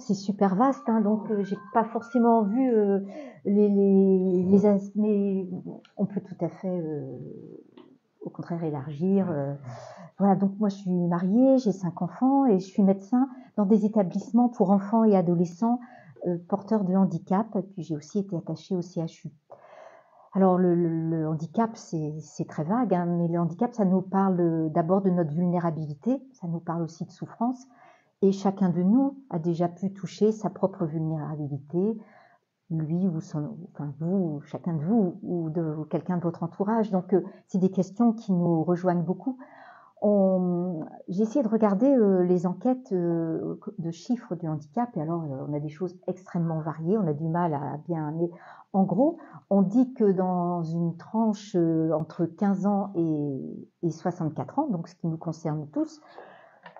c'est super vaste, hein, donc j'ai pas forcément vu mais on peut tout à fait, au contraire, élargir. Voilà, donc moi je suis mariée, j'ai 5 enfants et je suis médecin dans des établissements pour enfants et adolescents porteurs de handicap. Et puis j'ai aussi été attachée au CHU. Alors le handicap, c'est très vague, hein, mais le handicap, ça nous parle d'abord de notre vulnérabilité, ça nous parle aussi de souffrance. Et chacun de nous a déjà pu toucher sa propre vulnérabilité, lui ou enfin vous, chacun de vous ou de quelqu'un de votre entourage. Donc c'est des questions qui nous rejoignent beaucoup. J'ai essayé de regarder les enquêtes de chiffres du handicap, et alors on a des choses extrêmement variées, on a du mal à bien... Mais en gros, on dit que dans une tranche entre 15 ans et 64 ans, donc ce qui nous concerne tous,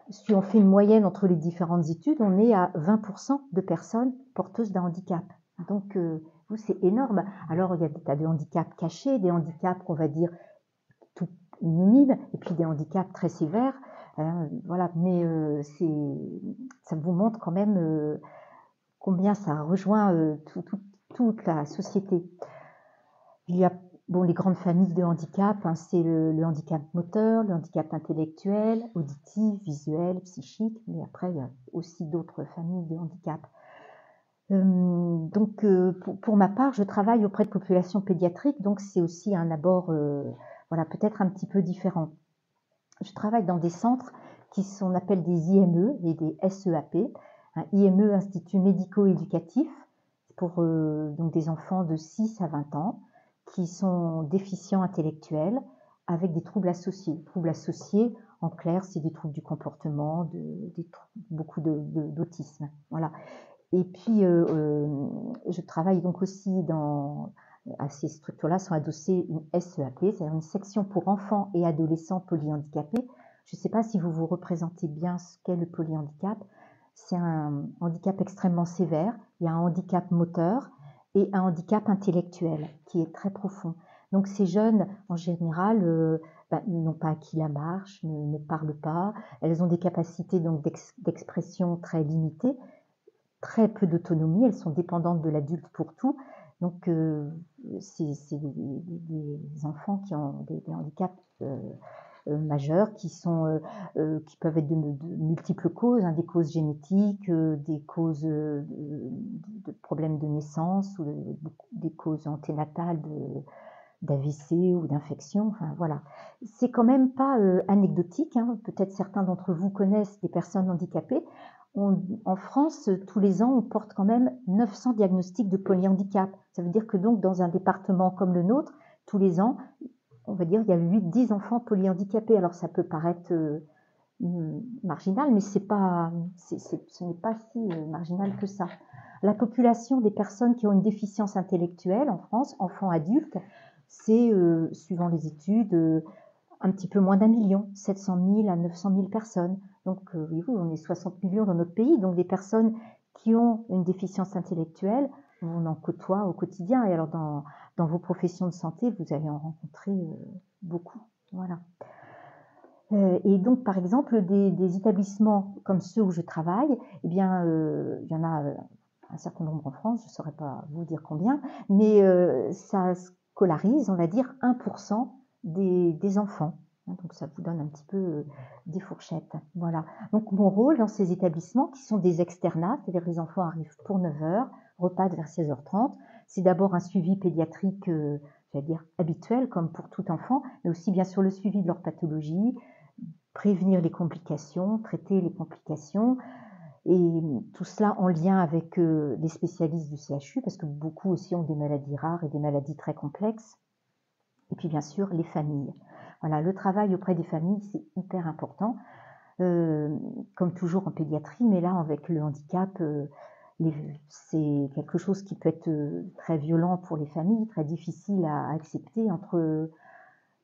si on fait une moyenne entre les différentes études, on est à 20% de personnes porteuses d'un handicap. Donc, vous, c'est énorme. Alors, il y a des tas de handicaps cachés, des handicaps qu'on va dire tout minimes, et puis des handicaps très sévères. Voilà, mais ça vous montre quand même combien ça rejoint toute la société. Il y a les grandes familles de handicap, hein, c'est le handicap moteur, le handicap intellectuel, auditif, visuel, psychique, mais après il y a aussi d'autres familles de handicap. Donc pour ma part, je travaille auprès de populations pédiatriques, donc c'est aussi un abord voilà, peut-être un petit peu différent. Je travaille dans des centres on appelle des IME et des SEAP. Un IME, Institut médico-éducatif, pour donc des enfants de 6 à 20 ans qui sont déficients intellectuels avec des troubles associés. Troubles associés, en clair, c'est des troubles du comportement, beaucoup d'autisme. Voilà. Et puis, je travaille donc aussi à ces structures-là sont adossées une SEAP, c'est-à-dire une section pour enfants et adolescents polyhandicapés. Je ne sais pas si vous vous représentez bien ce qu'est le polyhandicap. C'est un handicap extrêmement sévère. Il y a un handicap moteur et un handicap intellectuel qui est très profond. Donc ces jeunes, en général, n'ont pas acquis la marche, ne parlent pas. Elles ont des capacités donc d'expression très limitées, très peu d'autonomie. Elles sont dépendantes de l'adulte pour tout. Donc c'est des enfants qui ont des handicaps majeurs qui peuvent être de multiples causes, hein, des causes génétiques, des causes de problèmes de naissance ou des causes anténatales d'AVC ou d'infection. Enfin voilà, c'est quand même pas anecdotique, hein. Peut-être certains d'entre vous connaissent des personnes handicapées. En France, tous les ans, on porte quand même 900 diagnostics de polyhandicap. Ça veut dire que donc dans un département comme le nôtre, tous les ans, on va dire il y a 8-10 enfants polyhandicapés. Alors ça peut paraître marginal, mais ce n'est pas si marginal que ça. La population des personnes qui ont une déficience intellectuelle en France, enfants, adultes, c'est, suivant les études, un petit peu moins d'1 million, 700 000 à 900 000 personnes. Donc, voyez-vous, on est 60 millions dans notre pays, donc des personnes qui ont une déficience intellectuelle, on en côtoie au quotidien. Et alors, dans vos professions de santé, vous allez en rencontrer beaucoup. Voilà. Et donc, par exemple, des établissements comme ceux où je travaille, eh bien, il y en a un certain nombre en France, je ne saurais pas vous dire combien, mais ça scolarise, on va dire, 1% des enfants. Donc, ça vous donne un petit peu des fourchettes. Voilà. Donc, mon rôle dans ces établissements, qui sont des externats, c'est-à-dire que les enfants arrivent pour 9 h, repas vers 16 h 30, c'est d'abord un suivi pédiatrique, j'allais dire, habituel, comme pour tout enfant, mais aussi, bien sûr, le suivi de leur pathologie, prévenir les complications, traiter les complications, et tout cela en lien avec les spécialistes du CHU, parce que beaucoup aussi ont des maladies rares et des maladies très complexes. Et puis bien sûr, les familles. Voilà, le travail auprès des familles, c'est hyper important, comme toujours en pédiatrie, mais là, avec le handicap, c'est quelque chose qui peut être très violent pour les familles, très difficile à accepter, entre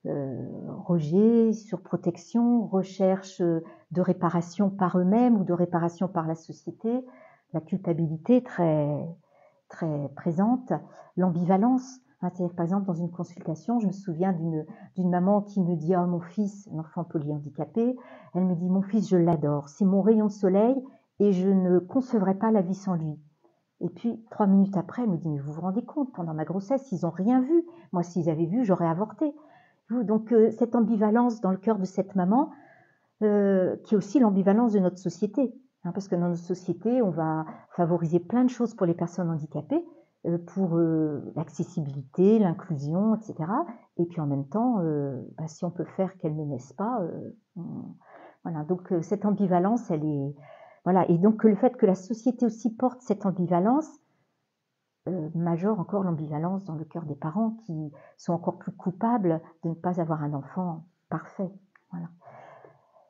rejet, surprotection, recherche de réparation par eux-mêmes ou de réparation par la société, la culpabilité très, très présente, l'ambivalence. C'est-à-dire, par exemple, dans une consultation, je me souviens d'une maman qui me dit « Oh, mon fils, un enfant polyhandicapé », elle me dit « Mon fils, je l'adore, c'est mon rayon de soleil et je ne concevrais pas la vie sans lui. Et puis, 3 minutes après, elle me dit, mais vous vous rendez compte, pendant ma grossesse, ils n'ont rien vu. Moi, s'ils avaient vu, j'aurais avorté. Donc, cette ambivalence dans le cœur de cette maman, qui est aussi l'ambivalence de notre société. Parce que dans notre société, on va favoriser plein de choses pour les personnes handicapées, pour l'accessibilité, l'inclusion, etc. Et puis en même temps, si on peut faire qu'elles ne naissent pas, voilà. Donc cette ambivalence, elle est... Voilà. Et donc le fait que la société aussi porte cette ambivalence, majore encore l'ambivalence dans le cœur des parents qui sont encore plus coupables de ne pas avoir un enfant parfait. Voilà.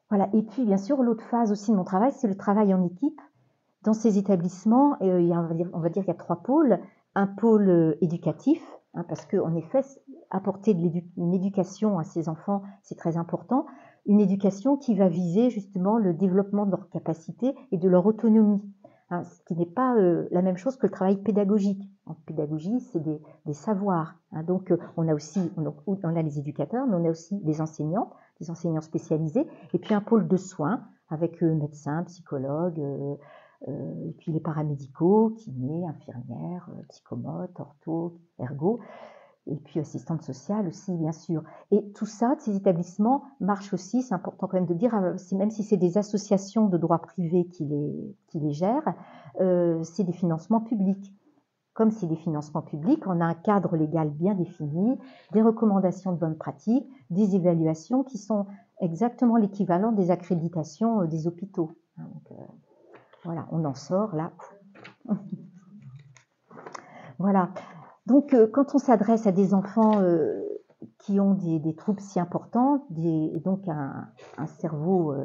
Voilà. Et puis, bien sûr, l'autre phase aussi de mon travail, c'est le travail en équipe. Dans ces établissements, on va dire qu'il y a 3 pôles. Un pôle éducatif, parce qu'en effet, apporter une éducation à ces enfants, c'est très important. Une éducation qui va viser justement le développement de leurs capacités et de leur autonomie. Ce qui n'est pas la même chose que le travail pédagogique. En pédagogie, c'est des savoirs. Donc, on a les éducateurs, mais on a aussi des enseignants spécialisés, et puis un pôle de soins avec médecins, psychologues, et puis les paramédicaux, kinés, infirmières, psychomotes, ortho, ergo, et puis assistante sociale aussi, bien sûr. Et tout ça, ces établissements marchent aussi, c'est important quand même de dire, même si c'est des associations de droit privé qui les gèrent, c'est des financements publics. Comme c'est des financements publics, on a un cadre légal bien défini, des recommandations de bonnes pratiques, des évaluations qui sont exactement l'équivalent des accréditations des hôpitaux. Donc, voilà, on en sort là. Voilà. Donc, quand on s'adresse à des enfants qui ont des troubles si importants, et donc un cerveau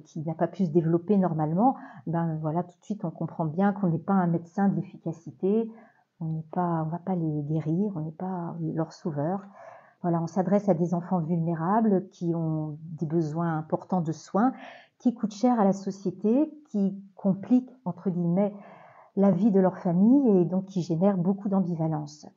qui n'a pas pu se développer normalement, ben voilà, tout de suite on comprend bien qu'on n'est pas un médecin de l'efficacité, on va pas les guérir, on n'est pas leur sauveur. Voilà, on s'adresse à des enfants vulnérables qui ont des besoins importants de soins, qui coûtent cher à la société, qui compliquent entre guillemets la vie de leur famille et donc qui génèrent beaucoup d'ambivalence.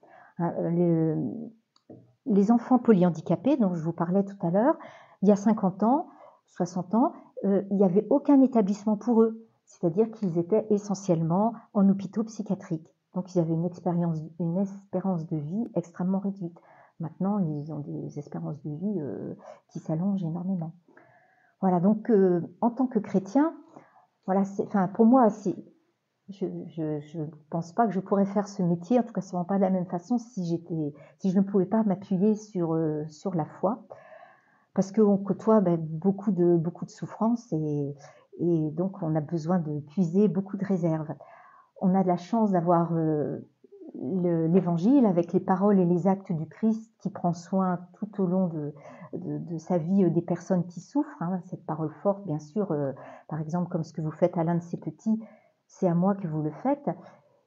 Les enfants polyhandicapés dont je vous parlais tout à l'heure, il y a 50 ans, 60 ans, il n'y avait aucun établissement pour eux, c'est-à-dire qu'ils étaient essentiellement en hôpitaux psychiatriques. Donc ils avaient une espérance de vie extrêmement réduite. Maintenant, ils ont des espérances de vie qui s'allongent énormément. Voilà, donc en tant que chrétien, voilà, pour moi, je ne pense pas que je pourrais faire ce métier, en tout cas sûrement pas de la même façon si je ne pouvais pas m'appuyer sur la foi, parce qu'on côtoie beaucoup de souffrances et donc on a besoin de puiser beaucoup de réserves. On a de la chance d'avoir l'évangile avec les paroles et les actes du Christ qui prend soin tout au long de sa vie des personnes qui souffrent. Cette parole forte, bien sûr, par exemple comme ce que vous faites à l'un de ces petits, c'est à moi que vous le faites.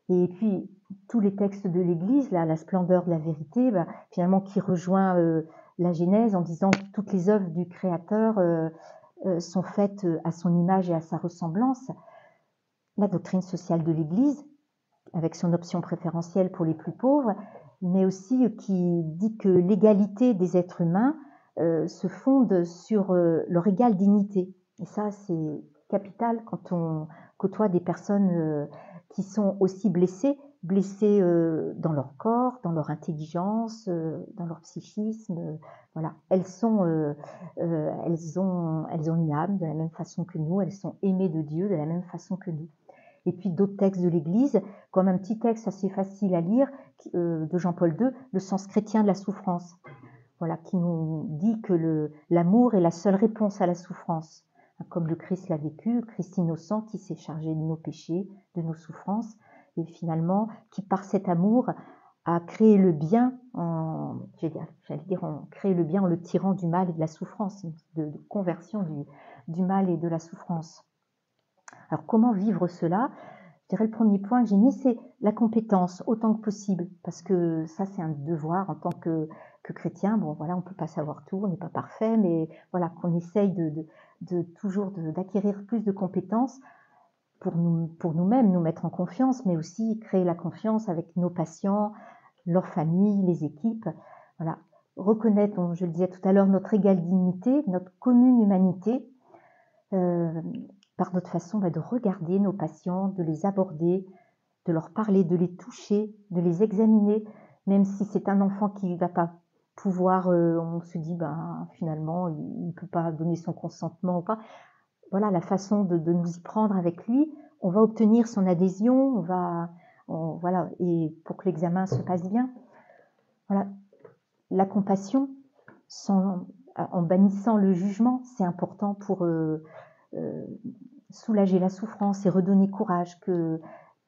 Et puis, tous les textes de l'Église, là, la splendeur de la vérité, finalement, qui rejoint la Genèse en disant que toutes les œuvres du Créateur sont faites à son image et à sa ressemblance. La doctrine sociale de l'Église, avec son option préférentielle pour les plus pauvres, mais aussi qui dit que l'égalité des êtres humains se fonde sur leur égale dignité. Et ça, c'est capital quand on côtoie des personnes qui sont aussi blessées dans leur corps, dans leur intelligence, dans leur psychisme. Voilà, elles ont une âme de la même façon que nous, elles sont aimées de Dieu de la même façon que nous. Et puis d'autres textes de l'Église, comme un petit texte assez facile à lire de Jean-Paul II, Le sens chrétien de la souffrance, voilà, qui nous dit que l'amour est la seule réponse à la souffrance, comme le Christ l'a vécu, Christ innocent qui s'est chargé de nos péchés, de nos souffrances, et finalement qui par cet amour a créé le bien, créé le bien en le tirant du mal et de la souffrance, de conversion du mal et de la souffrance. Alors, comment vivre cela? Je dirais le premier point que j'ai mis, c'est la compétence, autant que possible, parce que ça, c'est un devoir en tant que chrétien. Bon, voilà, on ne peut pas savoir tout, on n'est pas parfait, mais voilà, qu'on essaye toujours d'acquérir plus de compétences pour nous-mêmes, nous mettre en confiance, mais aussi créer la confiance avec nos patients, leurs familles, les équipes. Voilà, reconnaître, je le disais tout à l'heure, notre égale dignité, notre commune humanité, par notre façon de regarder nos patients, de les aborder, de leur parler, de les toucher, de les examiner, même si c'est un enfant qui ne va pas pouvoir, on se dit, finalement, il ne peut pas donner son consentement ou pas. Voilà, la façon de nous y prendre avec lui, on va obtenir son adhésion, voilà, et pour que l'examen se passe bien. Voilà, la compassion, en bannissant le jugement, c'est important pour soulager la souffrance et redonner courage, que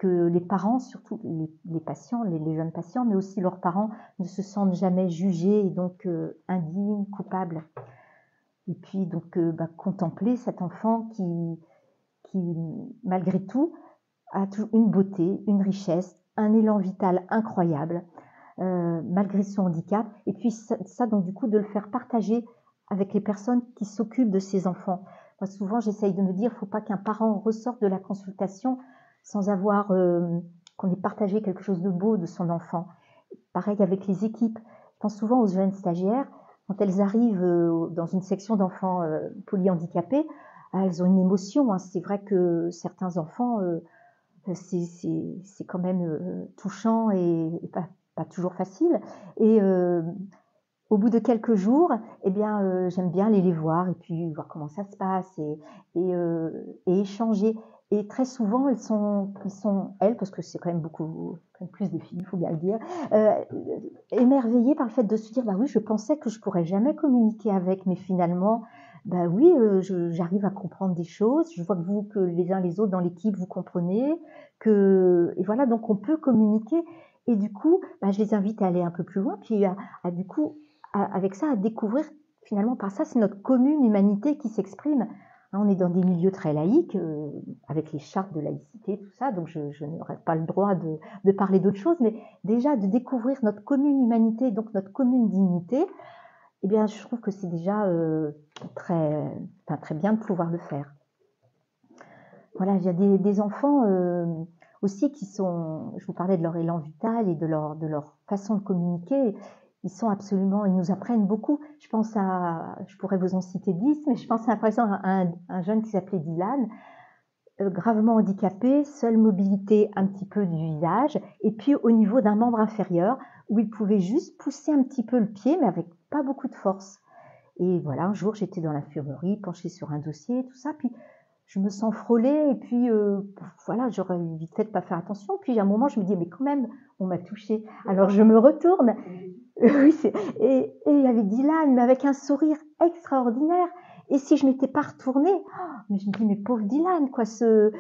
les parents, surtout les patients, les jeunes patients, mais aussi leurs parents, ne se sentent jamais jugés et donc indignes, coupables. Et puis donc contempler cet enfant qui malgré tout a une beauté, une richesse, un élan vital incroyable, malgré son handicap. Et puis ça donc du coup de le faire partager avec les personnes qui s'occupent de ces enfants. Moi, souvent, j'essaye de me dire, il ne faut pas qu'un parent ressorte de la consultation sans avoir qu'on ait partagé quelque chose de beau de son enfant. Pareil avec les équipes. Je pense souvent aux jeunes stagiaires, quand elles arrivent dans une section d'enfants polyhandicapés, elles ont une émotion. Hein. C'est vrai que certains enfants, c'est quand même touchant et pas toujours facile. Et au bout de quelques jours, eh bien, j'aime bien aller les voir et puis voir comment ça se passe et échanger. Et très souvent, elles, parce que c'est quand même quand même plus des filles, il faut bien le dire, émerveillées par le fait de se dire, oui, je pensais que je pourrais jamais communiquer avec, mais finalement, oui, j'arrive à comprendre des choses. Je vois que les uns les autres dans l'équipe, vous comprenez, et voilà, donc on peut communiquer. Et du coup, je les invite à aller un peu plus loin, puis du coup, avec ça, à découvrir, finalement, par ça, c'est notre commune humanité qui s'exprime. On est dans des milieux très laïques, avec les chartes de laïcité, tout ça, donc je n'aurais pas le droit de parler d'autre chose, mais déjà de découvrir notre commune humanité, donc notre commune dignité, eh bien, je trouve que c'est déjà très bien de pouvoir le faire. Voilà, il y a des enfants aussi qui sont, je vous parlais de leur élan vital et de leur façon de communiquer, ils nous apprennent beaucoup. Je pourrais vous en citer 10, mais je pense par exemple à un jeune qui s'appelait Dylan, gravement handicapé, seule mobilité un petit peu du visage, et puis au niveau d'un membre inférieur, où il pouvait juste pousser un petit peu le pied, mais avec pas beaucoup de force. Et voilà, un jour, j'étais dans l'infirmerie, penchée sur un dossier, tout ça, puis je me sens frôler, et puis voilà, j'aurais vite fait de pas faire attention. Puis à un moment, je me dis, mais quand même, on m'a touchée. Alors je me retourne, et il y avait Dylan, mais avec un sourire extraordinaire. Et si je m'étais pas retournée, mais je me dis, mais pauvre Dylan, quoi, c'est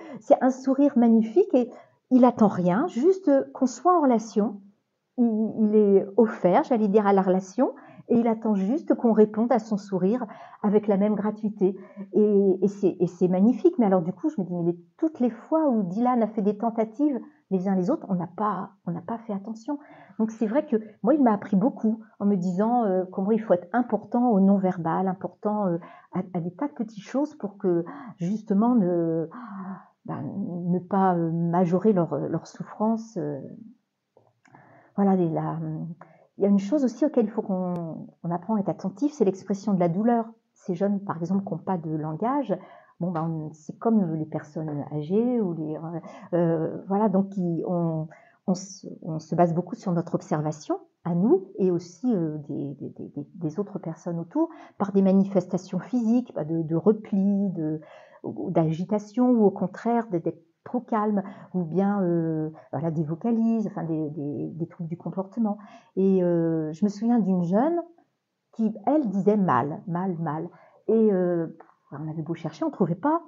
un sourire magnifique, et il attend rien, juste qu'on soit en relation. Il est offert, j'allais dire, à la relation, et il attend juste qu'on réponde à son sourire avec la même gratuité. Et c'est magnifique. Mais alors du coup, je me dis, mais toutes les fois où Dylan a fait des tentatives les uns les autres, on n'a pas fait attention. Donc c'est vrai que moi, il m'a appris beaucoup en me disant comment il faut être important au non-verbal, important à des tas de petites choses pour que justement ne pas majorer leur souffrance. Voilà, il y a une chose aussi auquel il faut qu'on apprend à être attentif, c'est l'expression de la douleur. Ces jeunes, par exemple, qui n'ont pas de langage, c'est comme les personnes âgées ou voilà, donc on se base beaucoup sur notre observation à nous et aussi des autres personnes autour par des manifestations physiques, de repli, d'agitation ou au contraire d'être trop calme ou bien voilà, des vocalises, enfin des trucs du comportement. Et je me souviens d'une jeune qui, elle, disait mal. Et on avait beau chercher, on trouvait pas.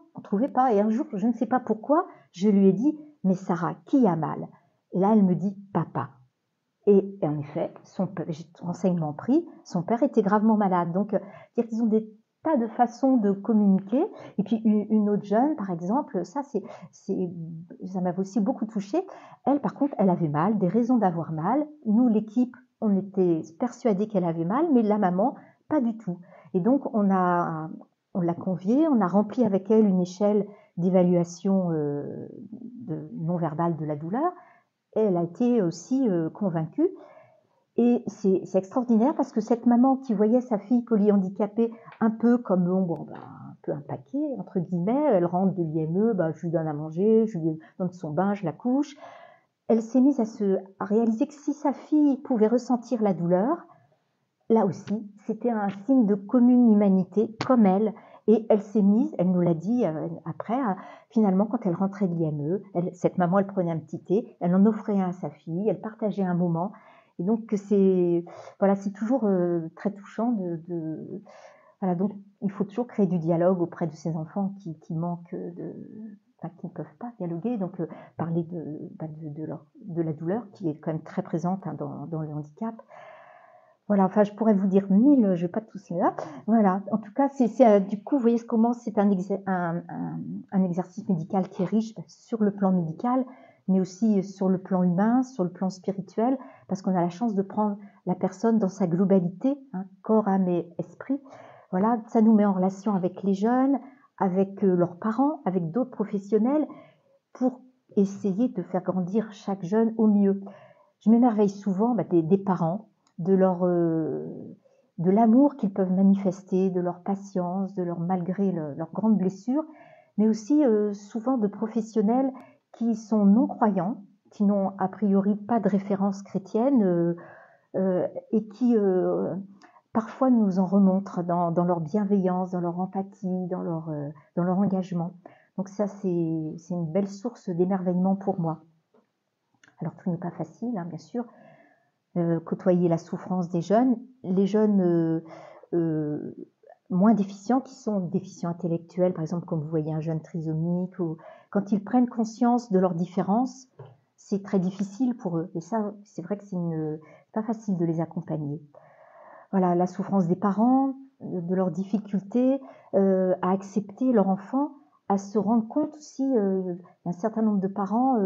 Et un jour, je ne sais pas pourquoi, je lui ai dit, mais Sarah, qui a mal? Et là, elle me dit, papa. Et en effet, j'ai renseignement pris, son père était gravement malade. Donc, dire qu'ils ont des tas de façons de communiquer. Et puis, une autre jeune, par exemple, ça m'avait aussi beaucoup touchée. Elle, par contre, elle avait mal, des raisons d'avoir mal. Nous, l'équipe, on était persuadés qu'elle avait mal, mais la maman, pas du tout. Et donc, on l'a conviée, on a rempli avec elle une échelle d'évaluation non-verbale de la douleur. Et elle a été aussi convaincue. Et c'est extraordinaire parce que cette maman qui voyait sa fille polyhandicapée un peu comme peu un paquet, entre guillemets. Elle rentre de l'IME, je lui donne à manger, je lui donne son bain, je la couche. Elle s'est mise à réaliser que si sa fille pouvait ressentir la douleur, là aussi, c'était un signe de commune humanité, comme elle. Et elle s'est mise, elle nous l'a dit après, finalement, quand elle rentrait de l'IME, cette maman, elle prenait un petit thé, elle en offrait un à sa fille, elle partageait un moment. Et donc, c'est toujours très touchant voilà, donc il faut toujours créer du dialogue auprès de ces enfants qui manquent qui ne peuvent pas dialoguer, donc parler de la douleur qui est quand même très présente dans le handicap. Voilà, enfin je pourrais vous dire 1000, je ne vais pas tous là. Voilà, en tout cas, du coup, vous voyez comment c'est un exercice médical qui est riche sur le plan médical, mais aussi sur le plan humain, sur le plan spirituel, parce qu'on a la chance de prendre la personne dans sa globalité, corps, âme et esprit. Voilà, ça nous met en relation avec les jeunes, avec leurs parents, avec d'autres professionnels, pour essayer de faire grandir chaque jeune au mieux. Je m'émerveille souvent des parents, de l'amour qu'ils peuvent manifester, de leur patience, malgré leurs grandes blessures, mais aussi souvent de professionnels qui sont non-croyants, qui n'ont a priori pas de référence chrétienne et qui parfois nous en remontrent dans leur bienveillance, dans leur empathie, dans leur engagement. Donc ça, c'est une belle source d'émerveillement pour moi. Alors tout n'est pas facile, bien sûr. Côtoyer la souffrance des jeunes, les jeunes moins déficients, qui sont déficients intellectuels, par exemple, comme vous voyez un jeune trisomique, ou quand ils prennent conscience de leurs différences, c'est très difficile pour eux. Et ça, c'est vrai que c'est pas facile de les accompagner. Voilà, la souffrance des parents, de leurs difficultés à accepter leur enfant, à se rendre compte aussi d'un certain nombre de parents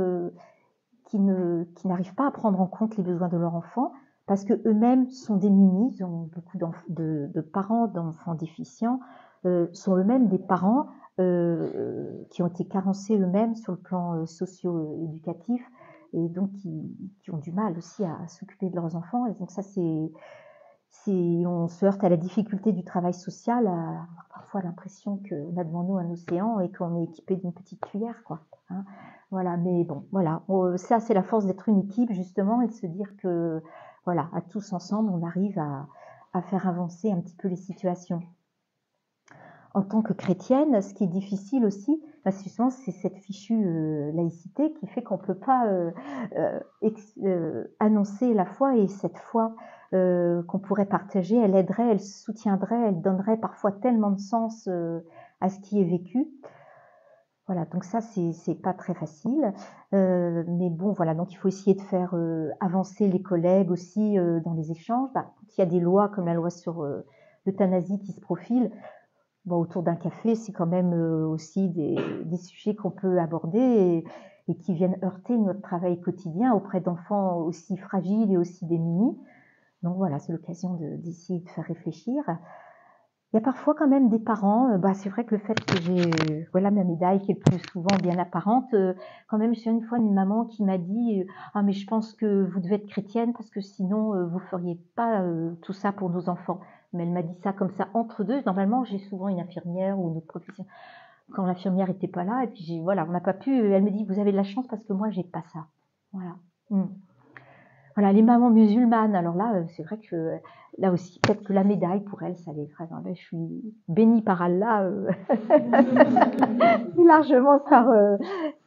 qui n'arrivent pas à prendre en compte les besoins de leur enfant parce qu'eux-mêmes sont démunis. Ils ont beaucoup de parents d'enfants déficients, sont eux-mêmes des parents qui ont été carencés eux-mêmes sur le plan socio-éducatif et donc qui ont du mal aussi à s'occuper de leurs enfants. Et donc ça, on se heurte à la difficulté du travail social, à avoir parfois l'impression qu'on a devant nous un océan et qu'on est équipé d'une petite cuillère, quoi. Voilà, mais bon, voilà, ça c'est la force d'être une équipe justement et de se dire que, voilà, à tous ensemble, on arrive à faire avancer un petit peu les situations. En tant que chrétienne, ce qui est difficile aussi, justement, c'est cette fichue laïcité qui fait qu'on ne peut pas annoncer la foi, et cette foi qu'on pourrait partager, elle aiderait, elle soutiendrait, elle donnerait parfois tellement de sens à ce qui est vécu. Voilà, donc ça, c'est pas très facile. Mais bon, voilà, donc il faut essayer de faire avancer les collègues aussi dans les échanges. Il y a des lois comme la loi sur l'euthanasie qui se profilent. Autour d'un café, c'est quand même aussi des sujets qu'on peut aborder et qui viennent heurter notre travail quotidien auprès d'enfants aussi fragiles et aussi démunis. Donc voilà, c'est l'occasion d'essayer de faire réfléchir. Il y a parfois quand même des parents, c'est vrai que le fait que j'ai ma médaille qui est le plus souvent bien apparente, quand même j'ai une fois une maman qui m'a dit ah mais je pense que vous devez être chrétienne parce que sinon vous feriez pas tout ça pour nos enfants. Mais elle m'a dit ça comme ça entre deux. Normalement j'ai souvent une infirmière ou une autre profession quand l'infirmière était pas là et puis on n'a pas pu. Elle me dit vous avez de la chance parce que moi j'ai pas ça. Voilà. Voilà, les mamans musulmanes, alors là, c'est vrai que là aussi, peut-être que la médaille, pour elles, ça les ferait. Je suis bénie par Allah, largement par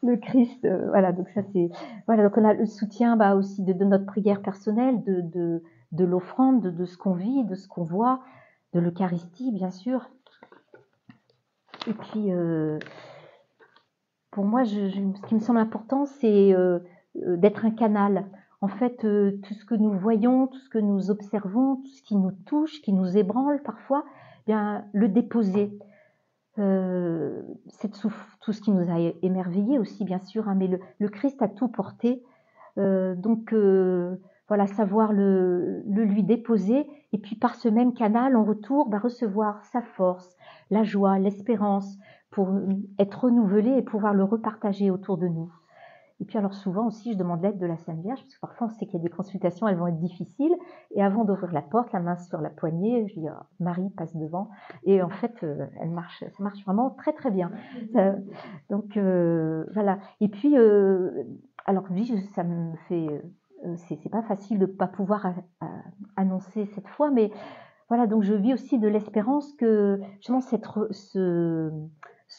le Christ. Voilà, donc ça c'est... Voilà, donc on a le soutien aussi de notre prière personnelle, de l'offrande, de ce qu'on vit, de ce qu'on voit, de l'Eucharistie, bien sûr. Et puis, pour moi, ce qui me semble important, c'est d'être un canal. En fait, tout ce que nous voyons, tout ce que nous observons, tout ce qui nous touche, qui nous ébranle parfois, bien le déposer. C'est tout ce qui nous a émerveillés aussi, bien sûr, mais le Christ a tout porté. Donc, savoir le lui déposer, et puis par ce même canal, en retour, recevoir sa force, la joie, l'espérance, pour être renouvelé et pouvoir le repartager autour de nous. Et puis alors souvent aussi, je demande l'aide de la Sainte Vierge, parce que parfois on sait qu'il y a des consultations, elles vont être difficiles. Et avant d'ouvrir la porte, la main sur la poignée, je dis oh, Marie passe devant. Et en fait, ça marche vraiment très très bien. Donc voilà. Et puis, alors oui, ça me fait, c'est pas facile de pas pouvoir annoncer cette fois, mais voilà, donc je vis aussi de l'espérance que justement ce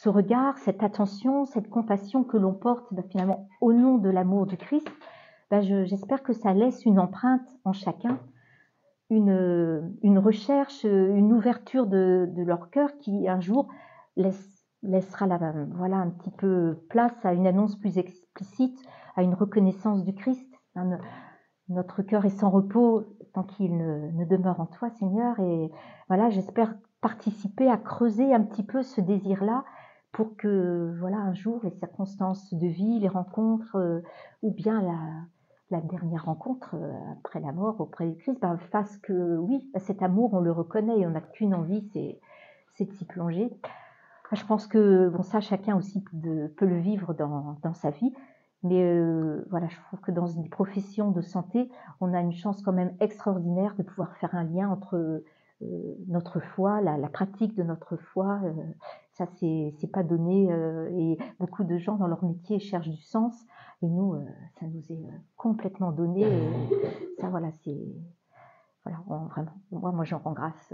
regard, cette attention, cette compassion que l'on porte finalement au nom de l'amour du Christ, j'espère que ça laisse une empreinte en chacun, une recherche, une ouverture de leur cœur qui un jour laissera voilà, un petit peu place à une annonce plus explicite, à une reconnaissance du Christ. Notre cœur est sans repos tant qu'il ne demeure en toi, Seigneur. Et voilà, j'espère participer à creuser un petit peu ce désir-là pour que, voilà, un jour, les circonstances de vie, les rencontres, ou bien la dernière rencontre après la mort auprès du Christ, fasse que, oui, cet amour, on le reconnaît et on n'a qu'une envie, c'est de s'y plonger. Je pense que, bon, ça, chacun aussi peut le vivre dans sa vie. Mais voilà, je trouve que dans une profession de santé, on a une chance quand même extraordinaire de pouvoir faire un lien entre notre foi, la pratique de notre foi. Ça, c'est pas donné. Et beaucoup de gens dans leur métier cherchent du sens. Et nous, ça nous est complètement donné. Et ça, voilà, c'est voilà, vraiment. Moi, j'en rends grâce.